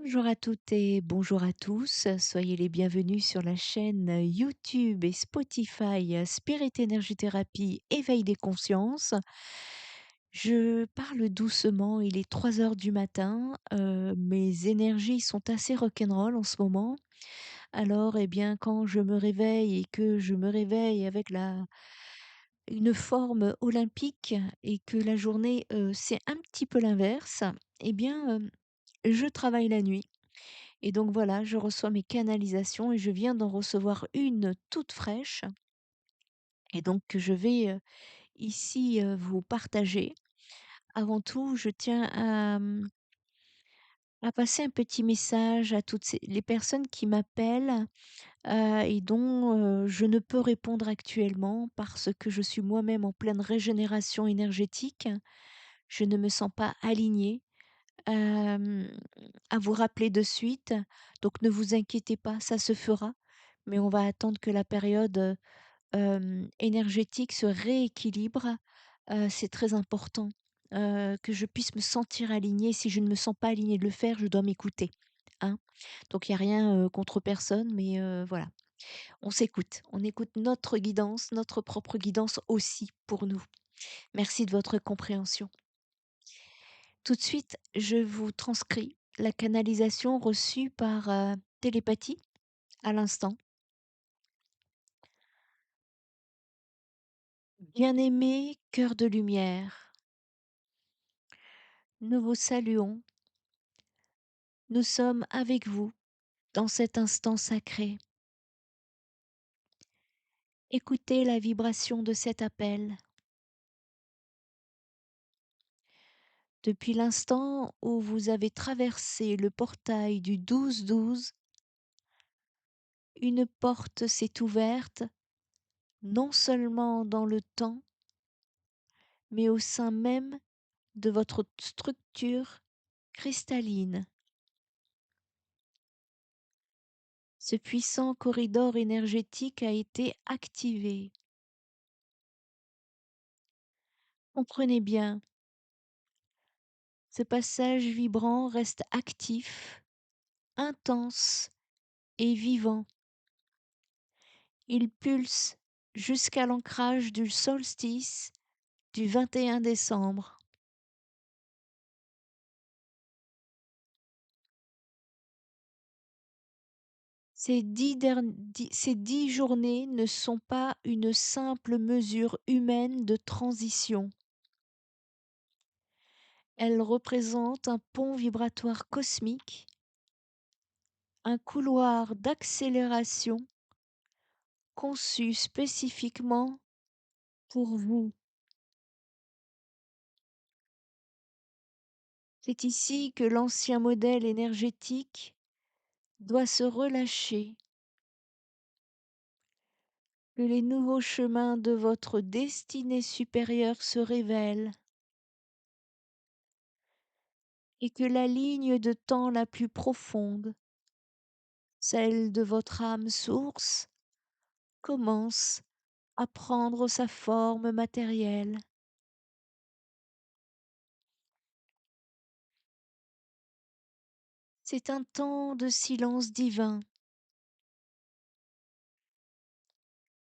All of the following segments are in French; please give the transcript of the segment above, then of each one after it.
Bonjour à toutes et bonjour à tous. Soyez les bienvenus sur la chaîne YouTube et Spotify Spirit Energy Therapy Éveil des consciences. Je parle doucement, il est 3 heures du matin. Mes énergies sont assez rock'n'roll en ce moment. Alors, eh bien, quand je me réveille et que je me réveille avec une forme olympique et que la journée, c'est un petit peu l'inverse, eh bien, je travaille la nuit. Et donc voilà, je reçois mes canalisations et je viens d'en recevoir une toute fraîche et donc que je vais, ici, vous partager. Avant tout, je tiens à passer un petit message à toutes ces les personnes qui m'appellent, et dont, je ne peux répondre actuellement parce que je suis moi-même en pleine régénération énergétique. Je ne me sens pas alignée, hem, à vous rappeler de suite, donc ne vous inquiétez pas, ça se fera. Mais on va attendre que la période, énergétique se rééquilibre. C'est très important, que je puisse me sentir alignée. Si je ne me sens pas alignée de le faire, je dois m'écouter, hein. Donc il y a rien, contre personne, mais voilà. On s'écoute. On écoute notre guidance, notre propre guidance aussi pour nous. Merci de votre compréhension. Tout de suite, je vous transcris la canalisation reçue par, télépathie à l'instant. Bien-aimé cœur de lumière, nous vous saluons, nous sommes avec vous dans cet instant sacré. Écoutez la vibration de cet appel. Depuis l'instant où vous avez traversé le portail du 12-12, une porte s'est ouverte, non seulement dans le temps, mais au sein même de votre structure cristalline. Ce puissant corridor énergétique a été activé. Comprenez bien, ce passage vibrant reste actif, intense et vivant. Il pulse jusqu'à l'ancrage du solstice du 21 décembre. Ces 10 journées ne sont pas une simple mesure humaine de transition. Elles représentent un pont vibratoire cosmique, un couloir d'accélération conçu spécifiquement pour vous. C'est ici que l'ancien modèle énergétique doit se relâcher, que les nouveaux chemins de votre destinée supérieure se révèlent et que la ligne de temps la plus profonde, celle de votre âme source, commence à prendre sa forme matérielle. C'est un temps de silence divin.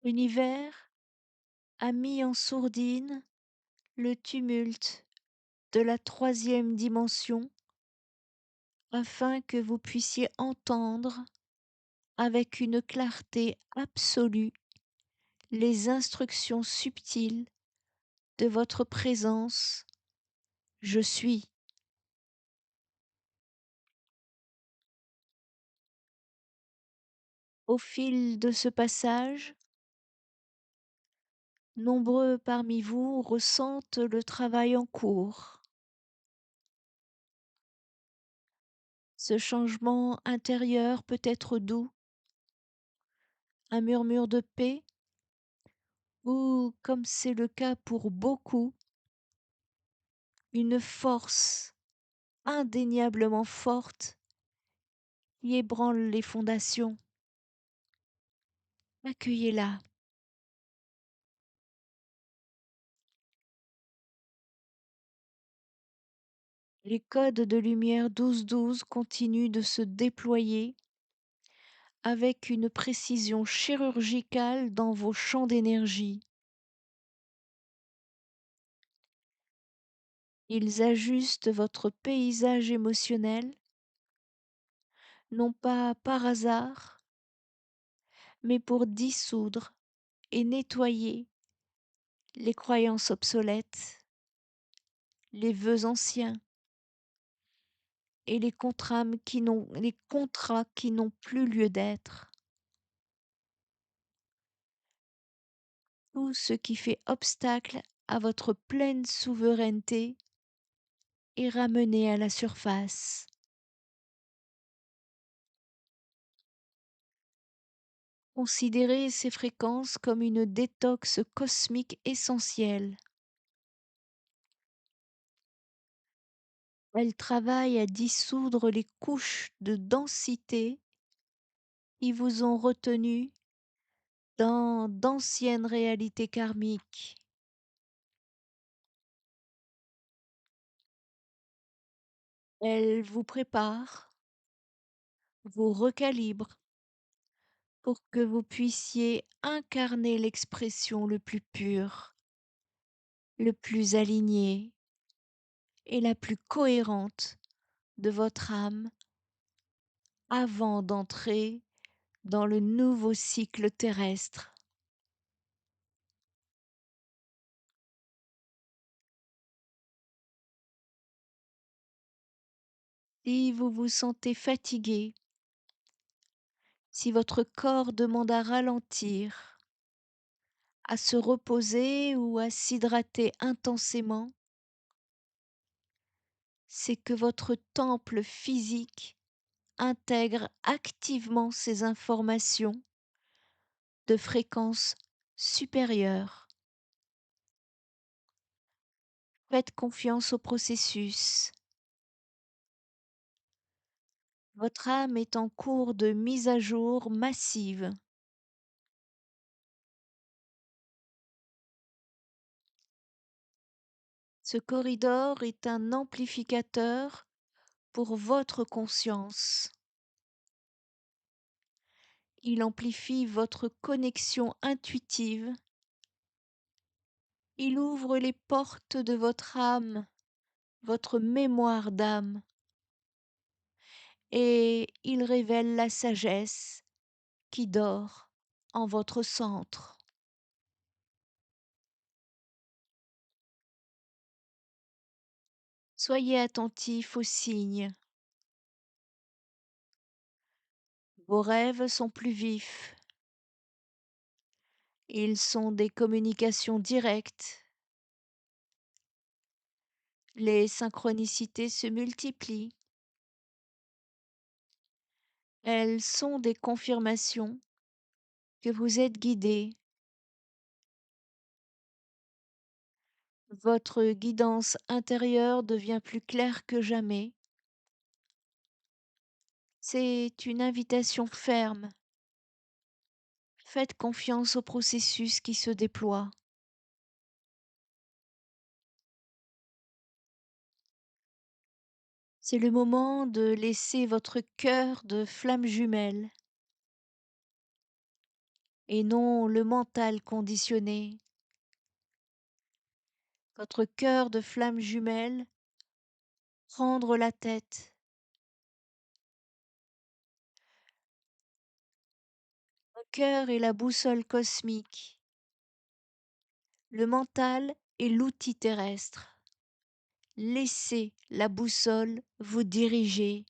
L'univers a mis en sourdine le tumulte de la troisième dimension afin que vous puissiez entendre avec une clarté absolue les instructions subtiles de votre présence. Je suis. Au fil de ce passage, nombreux parmi vous ressentent le travail en cours. Ce changement intérieur peut être doux, un murmure de paix, ou, comme c'est le cas pour beaucoup, une force indéniablement forte qui ébranle les fondations. Accueillez-la. Les codes de lumière 12-12 continuent de se déployer avec une précision chirurgicale dans vos champs d'énergie. Ils ajustent votre paysage émotionnel, non pas par hasard, mais pour dissoudre et nettoyer les croyances obsolètes, les vœux anciens et les contrats qui n'ont plus lieu d'être. Tout ce qui fait obstacle à votre pleine souveraineté est ramené à la surface. Considérez ces fréquences comme une détox cosmique essentielle. Elles travaillent à dissoudre les couches de densité qui vous ont retenu dans d'anciennes réalités karmiques. Elles vous préparent, vous recalibrent pour que vous puissiez incarner l'expression le plus pure, le plus aligné et la plus cohérente de votre âme avant d'entrer dans le nouveau cycle terrestre. Si vous vous sentez fatigué, si votre corps demande à ralentir, à se reposer ou à s'hydrater intensément, c'est que votre temple physique intègre activement ces informations de fréquence supérieure. Faites confiance au processus. Votre âme est en cours de mise à jour massive. Ce corridor est un amplificateur pour votre conscience. Il amplifie votre connexion intuitive. Il ouvre les portes de votre âme, votre mémoire d'âme, et il révèle la sagesse qui dort en votre centre. Soyez attentif aux signes. Vos rêves sont plus vifs. Ils sont des communications directes. Les synchronicités se multiplient. Elles sont des confirmations que vous êtes guidé. Votre guidance intérieure devient plus claire que jamais. C'est une invitation ferme. Faites confiance au processus qui se déploie. C'est le moment de laisser votre cœur de flamme jumelle et non le mental conditionné. Votre cœur de flamme jumelle, prendre la tête. Le cœur est la boussole cosmique. Le mental est l'outil terrestre. Laissez la boussole vous diriger.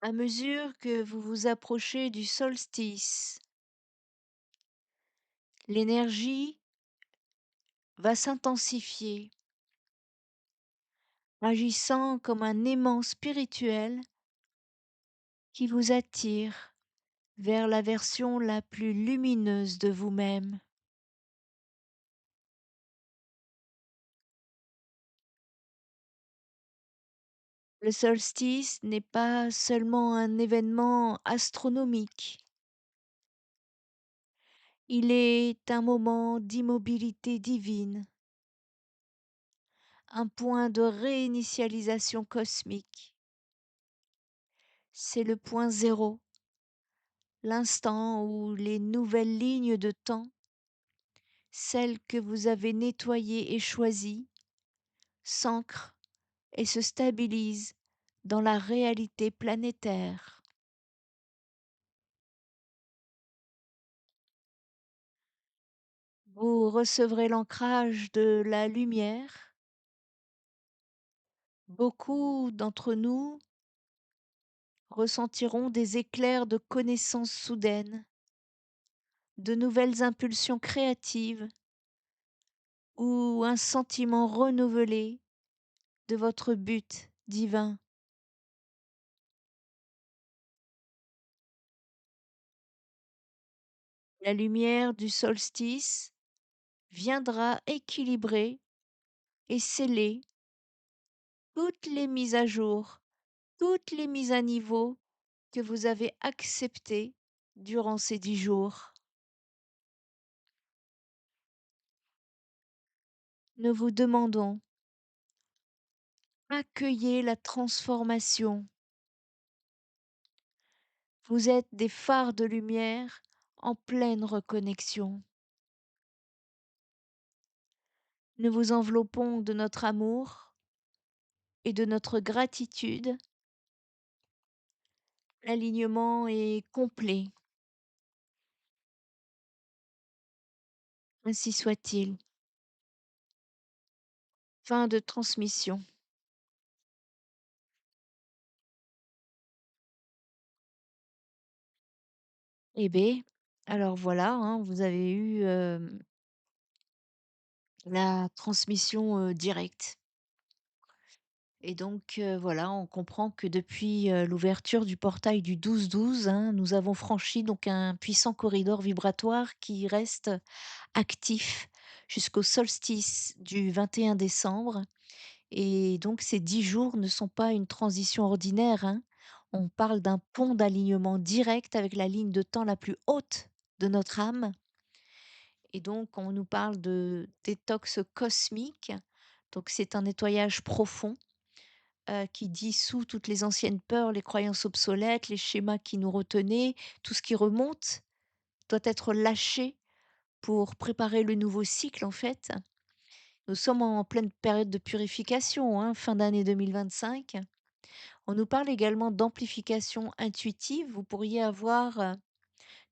À mesure que vous vous approchez du solstice, l'énergie va s'intensifier, agissant comme un aimant spirituel qui vous attire vers la version la plus lumineuse de vous-même. Le solstice n'est pas seulement un événement astronomique, Il est un moment d'immobilité divine, un point de réinitialisation cosmique. C'est le point zéro, l'instant où les nouvelles lignes de temps, celles que vous avez nettoyées et choisies, s'ancrent et se stabilisent dans la réalité planétaire. Vous recevrez l'ancrage de la lumière. Beaucoup d'entre nous ressentiront des éclairs de connaissances soudaines, de nouvelles impulsions créatives ou un sentiment renouvelé de votre but divin. La lumière du solstice viendra équilibrer et sceller toutes les mises à jour, toutes les mises à niveau que vous avez acceptées durant ces 10 jours. Nous vous demandons, accueillez la transformation. Vous êtes des phares de lumière en pleine reconnexion. Nous vous enveloppons de notre amour et de notre gratitude. L'alignement est complet. Ainsi soit-il. Fin de transmission. Eh beh, alors voilà, hein, vous avez eu, la transmission, directe et donc voilà, on comprend que depuis, l'ouverture du portail du 12-12, hein, nous avons franchi donc un puissant corridor vibratoire qui reste actif jusqu'au solstice du 21 décembre et donc ces 10 jours ne sont pas une transition ordinaire, hein. On parle d'un pont d'alignement direct avec la ligne de temps la plus haute de notre âme et donc on nous parle de détox cosmique. Donc c'est un nettoyage profond, qui dissout toutes les anciennes peurs, les croyances obsolètes, les schémas qui nous retenaient. Tout ce qui remonte doit être lâché pour préparer le nouveau cycle, en fait. Nous sommes en pleine période de purification, hein, fin d'année 2025. On nous parle également d'amplification intuitive. Vous pourriez avoir,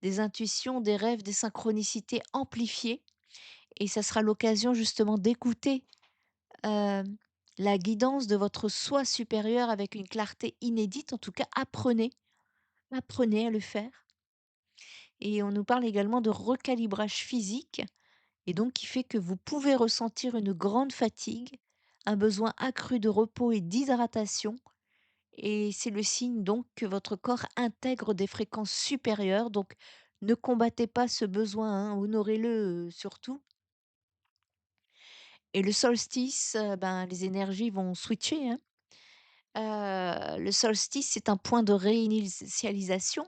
des intuitions, des rêves, des synchronicités amplifiées et ça sera l'occasion justement d'écouter, hem, la guidance de votre soi supérieur avec une clarté inédite. En tout cas, apprenez à le faire et on nous parle également de recalibrage physique et donc qui fait que vous pouvez ressentir une grande fatigue, un besoin accru de repos et d'hydratation et c'est le signe donc que votre corps intègre des fréquences supérieures donc ne combattez pas ce besoin, hein, honorez-le, surtout et le solstice, ben, les énergies vont switcher, hein. Le solstice, c'est un point de réinitialisation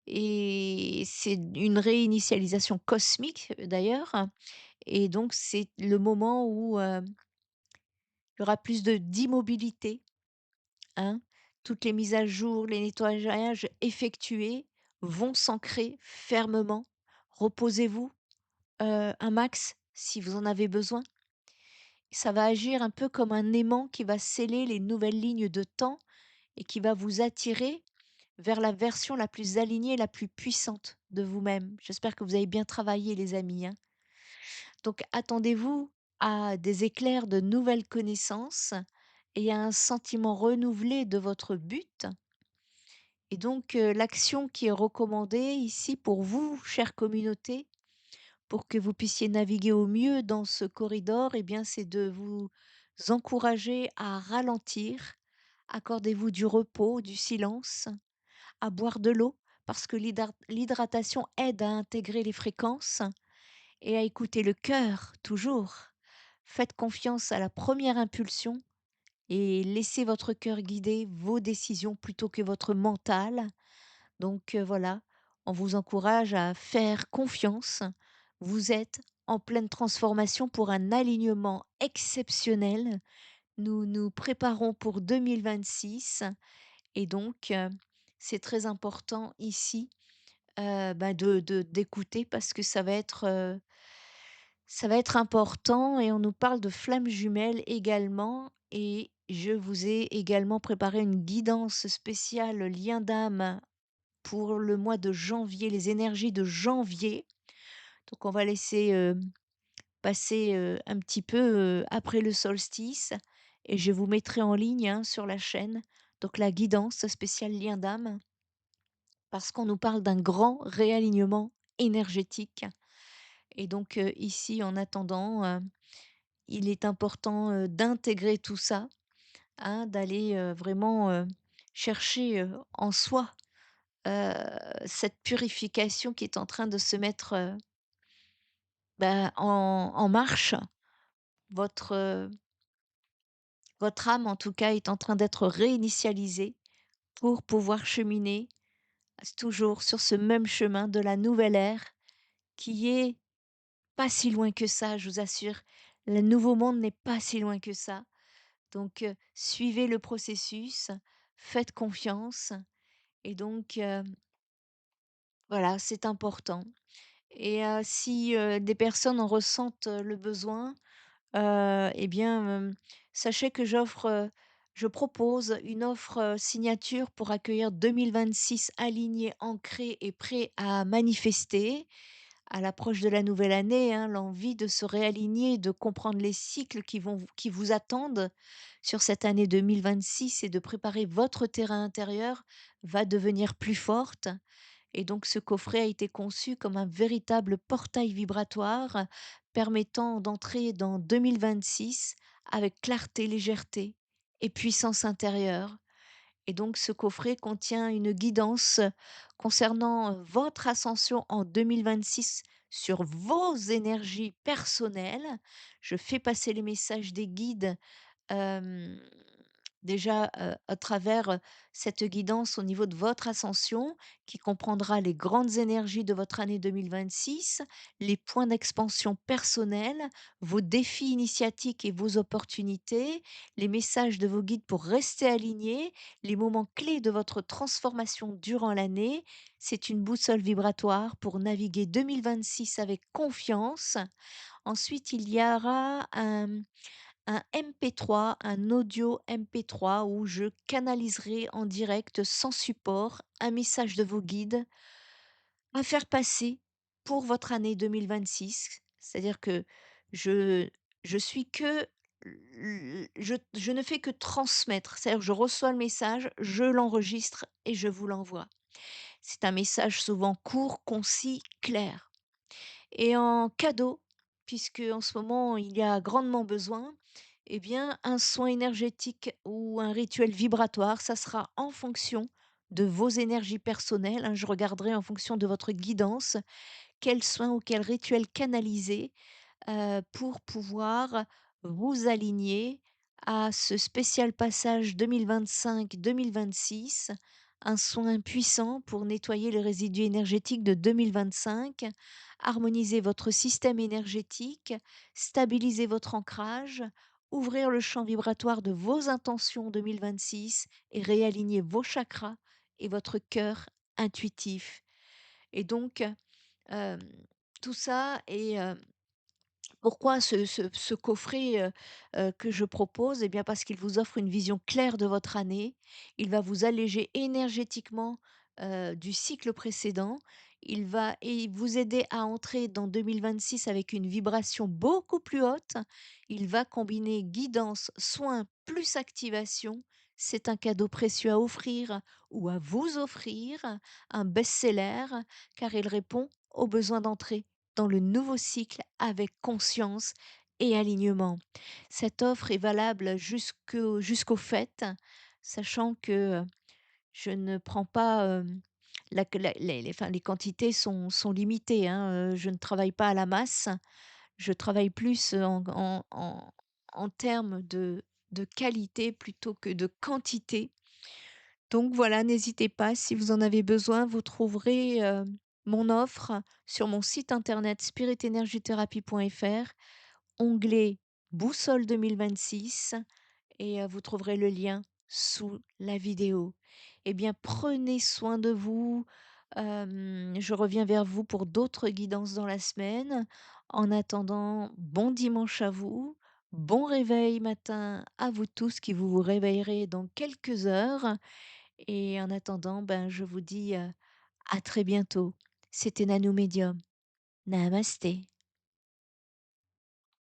et c'est une réinitialisation cosmique, d'ailleurs et donc c'est le moment où, il y aura plus de d'immobilité, hein. Toutes les mises à jour, les nettoyages effectués vont s'ancrer fermement. Reposez-vous, un max si vous en avez besoin. Ça va agir un peu comme un aimant qui va sceller les nouvelles lignes de temps et qui va vous attirer vers la version la plus alignée, la plus puissante de vous-même. J'espère que vous avez bien travaillé les amis, hein. Donc attendez-vous à des éclairs de nouvelles connaissances et à un sentiment renouvelé de votre but et donc l'action qui est recommandée ici pour vous, chère communauté, pour que vous puissiez naviguer au mieux dans ce corridor, eh bien, c'est de vous encourager à ralentir. Accordez-vous du repos, du silence, à boire de l'eau parce que l'hydratation aide à intégrer les fréquences et à écouter le cœur toujours. Faites confiance à la première impulsion et laissez votre cœur guider vos décisions plutôt que votre mental. Donc voilà, On vous encourage à faire confiance. Vous êtes en pleine transformation pour un alignement exceptionnel. Nous nous préparons pour 2026 et donc c'est très important ici, de d'écouter parce que ça va être important et on nous parle de flammes jumelles également et je vous ai également préparé une guidance spéciale lien d'âme pour le mois de janvier, les énergies de janvier. Donc on va laisser, passer, un petit peu, après le solstice et je vous mettrai en ligne, hein, sur la chaîne, donc la guidance spéciale lien d'âme parce qu'on nous parle d'un grand réalignement énergétique et donc ici en attendant, il est important, d'intégrer tout ça, hein, d'aller, vraiment, chercher, en soi, heu, cette purification qui est en train de se mettre, en marche. Votre, votre âme en tout cas est en train d'être réinitialisée pour pouvoir cheminer toujours sur ce même chemin de la nouvelle ère qui est pas si loin que ça, je vous assure. Le nouveau monde n'est pas si loin que ça. Donc, suivez le processus, faites confiance et donc, voilà, c'est important et si, des personnes en ressentent, le besoin, et bien, sachez que je propose une offre, signature pour accueillir 2026 aligné, ancré et prêt à manifester. À l'approche de la nouvelle année, hein, l'envie de se réaligner, de comprendre les cycles qui vous attendent sur cette année 2026 et de préparer votre terrain intérieur va devenir plus forte. Et donc ce coffret a été conçu comme un véritable portail vibratoire permettant d'entrer dans 2026 avec clarté, légèreté et puissance intérieure. Et donc ce coffret contient une guidance concernant votre ascension en 2026 sur vos énergies personnelles. Je fais passer les messages des guides Hem, déjà, à travers, cette guidance au niveau de votre ascension qui comprendra les grandes énergies de votre année 2026, les points d'expansion personnels, vos défis initiatiques et vos opportunités, les messages de vos guides pour rester alignés, les moments clés de votre transformation durant l'année. C'est une boussole vibratoire pour naviguer 2026 avec confiance. Ensuite, il y aura un MP3, un audio MP3 où je canaliserai en direct sans support un message de vos guides à faire passer pour votre année 2026. C'est-à-dire que je je suis que je ne fais que transmettre. C'est-à-dire que je reçois le message, je l'enregistre et je vous l'envoie. C'est un message souvent court, concis, clair. Et en cadeau, puisque en ce moment il y a grandement besoin, eh bien un soin énergétique ou un rituel vibratoire, ça sera en fonction de vos énergies personnelles, hein. Je regarderai en fonction de votre guidance, quel soin ou quel rituel canaliser pour pouvoir vous aligner à ce spécial passage 2025-2026, un soin puissant pour nettoyer les résidus énergétiques de 2025, harmoniser votre système énergétique, stabiliser votre ancrage, ouvrir le champ vibratoire de vos intentions 2026 et réaligner vos chakras et votre cœur intuitif. Et donc, hem, tout ça est, pourquoi ce coffret, que je propose? Eh bien, parce qu'il vous offre une vision claire de votre année. Il va vous alléger énergétiquement, du cycle précédent. Il va vous aider à entrer dans 2026 avec une vibration beaucoup plus haute. Il va combiner guidance, soins plus activation. C'est un cadeau précieux à offrir ou à vous offrir, un best-seller, car il répond aux besoins d'entrée dans le nouveau cycle avec conscience et alignement. Cette offre est valable jusqu'aux fêtes, sachant que je ne prends pas enfin, les quantités sont limitées, hein, je ne travaille pas à la masse, je travaille plus en termes de qualité plutôt que de quantité. Donc voilà, n'hésitez pas, si vous en avez besoin, vous trouverez, mon offre sur mon site internet spiritenergithérapie.fr, onglet Boussole 2026 et vous trouverez le lien sous la vidéo. Eh bien, prenez soin de vous, je reviens vers vous pour d'autres guidances dans la semaine. En attendant, bon dimanche à vous, bon réveil matin à vous tous qui vous réveillerez dans quelques heures et en attendant, ben, je vous dis, à très bientôt. C'était Nano Médium. Namasté.